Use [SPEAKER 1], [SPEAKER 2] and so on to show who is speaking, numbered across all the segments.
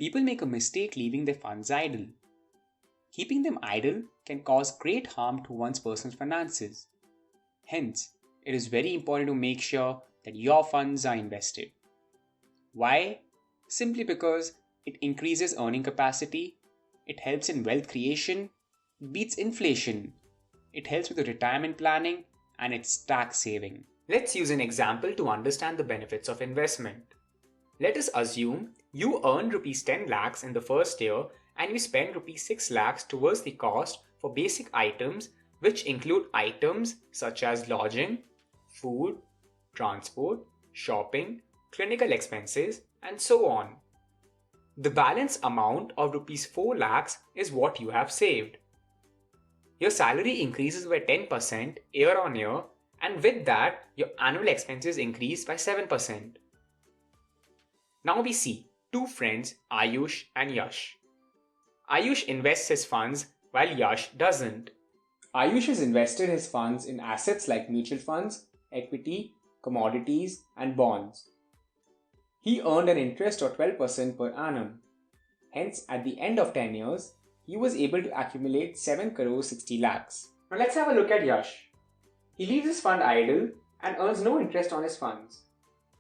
[SPEAKER 1] People make a mistake leaving their funds idle. Keeping them idle can cause great harm to one's personal finances. Hence, it is very important to make sure that your funds are invested. Why? Simply because it increases earning capacity, it helps in wealth creation, it beats inflation, it helps with the retirement planning, and it's tax saving. Let's use an example to understand the benefits of investment. Let us assume you earn rupees 10 lakhs in the first year and you spend rupees 6 lakhs towards the cost for basic items which include items such as lodging, food, transport, shopping, clinical expenses, and so on. The balance amount of rupees 4 lakhs is what you have saved. Your salary increases by 10% year on year, and with that, your annual expenses increase by 7%. Now we see two friends, Ayush and Yash. Ayush invests his funds while Yash doesn't. Ayush has invested his funds in assets like mutual funds, equity, commodities, and bonds. He earned an interest of 12% per annum. Hence, at the end of 10 years, he was able to accumulate 7 crores 60 lakhs. Now let's have a look at Yash. He leaves his fund idle and earns no interest on his funds.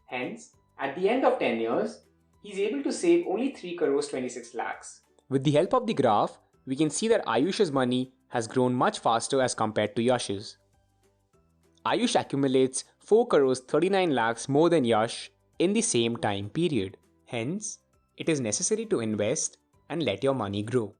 [SPEAKER 1] Hence, at the end of 10 years, he is able to save only 3 crores 26 lakhs. With the help of the graph, we can see that Ayush's money has grown much faster as compared to Yash's. Ayush accumulates 4 crores 39 lakhs more than Yash in the same time period. Hence, it is necessary to invest and let your money grow.